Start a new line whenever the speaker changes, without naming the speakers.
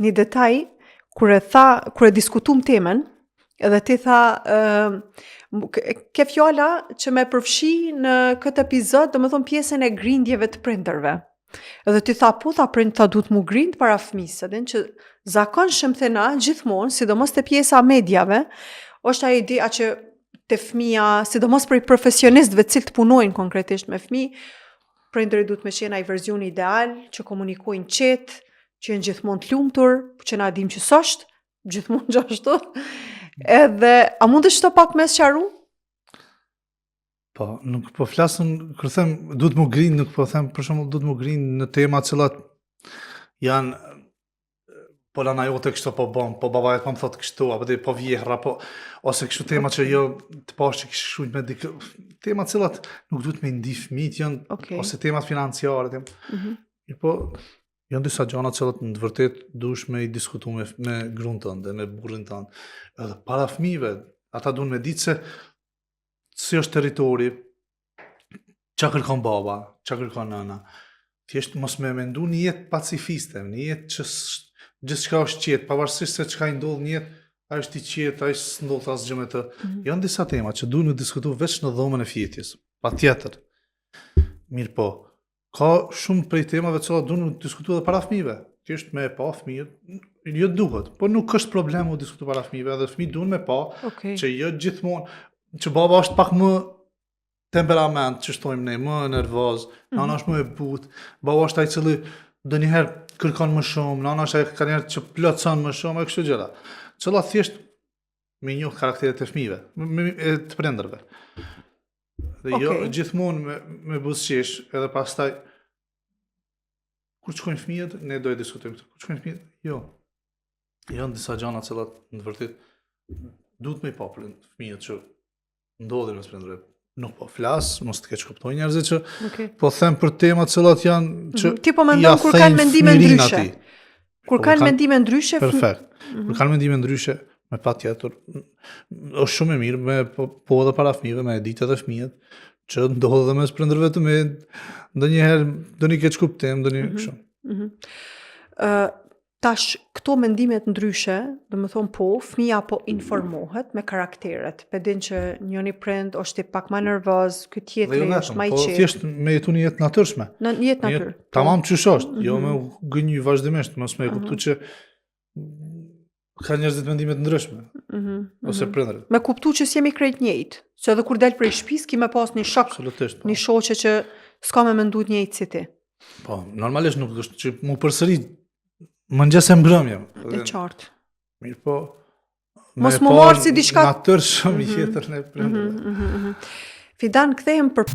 një detaj, kur e diskutum temën, edhe ti tha, ke fjala që me përfshi në këtë epizod, do më thonë pjesën e grindjeve të prindërve. Edhe ti tha, po, tha duhet mu grind para fëmisë, edhe që zakonshëm thena gjithmonë, sidomos të pjesa medjave, është ajo ideja që të fëmia, sidomos për profesionistëve cilë të punojnë konkretisht me fëmijë, prindëri duhet me qenë ai verzioni ideal, që komunikojnë qetë, që janë gjithmonë të lumtur, që na dim që s'është, gjithmonë gjashtu. Edhe, a mund të shto pak me sqaru?
Po, nuk po flasëm, kur them duhet mu grind, nuk po them për shembull duhet mu grind në tema cilat janë po lana jote kështu po bëm, po babaja po më thotë kështu, apo dhe po vjehra, po ose kështu tema që jo të pash që kishë shujt me dikë, tema cilat nuk duhet me ndi fëmijët janë, ose temat financiare, po janë disa gjana cilat në të vërtet dush me i diskutu me gruan tënde, me burrin tënd. Edhe para fëmijëve, ata duhen me ditë se si është territori, çka kërkon baba, çka kërkon nëna. Thjesht mos me mendu një jetë pacifiste, një jetë që gjithçka është qetë, pavarësisht se çka i ndodh në jetë, ai është i qetë, ai s'ndodh asgjë me të. Janë disa tema që duhen të diskutohen veç në dhomën e fjetjes. Patjetër. Mirë po, ka shumë prej temave që duhen të diskutohen edhe para fëmijëve. Thjesht me pa fëmijët, jo duhet, po nuk është problem u diskutu para fëmijëve, edhe fëmijët duhen me pa që jo gjithmonë, që baba është pak më temperament, që shtojmë ne, më nervoz, nana është më e butë, baba është ai cili ndonjëherë kërkon më shumë, nana është ai ka njerë që plotson më shumë, e kështu gjëra. Cilla thjesht me njoh karakteret e fëmijëve, të prindërve. Dhe jo gjithmonë me buzëqesh, edhe pastaj kur shkojnë fëmijët, ne do e diskutojmë këtë. Kur shkojnë fëmijët, jo. Janë disa gjëra të cilat në të vërtetë duhet me i pa fëmijët që ndodhin mes prindërve. Nuk po flas, mos të keq kuptoj njerëzit që po them për tema të cilat janë që
ti po mendon kur kanë mendime ndryshe. Kur kanë mendime ndryshe.
Perfekt. Kur kanë mendime ndryshe, me patjetër është shumë e mirë me po edhe para fëmijëve, me ditë edhe fëmijët që ndodhen edhe mes prindërve të me ndonjëherë doni keq kuptim, doni kështu.
Tash këto mendimet ndryshe, do më thonë po, fëmija po informohet me karakteret. Pedin që njëni prind është pak ma nervoz, ky tjetri është ma i qetë.
Po thjesht me jetu një jetë natyrshme.
Në jetë natyrë.
Tamam qysh është, jo me gënjy vazhdimisht, mos me kuptu që ka njerëzit mendimet ndryshme, ose prindërit.
Me kuptu që s'jemi krejt njëjtë, që edhe kur del prej shtëpisë ki me pas një shok, një shoqe që s'ka me mendu njëjtë si ti.
Po, normalisht nuk është që mu përsëri mëngjes e mbrëmje.
E qartë.
Mirë po,
mos më marë si diçka
natyrshëm tjetër në prindërve.
Fidan, kthehemi për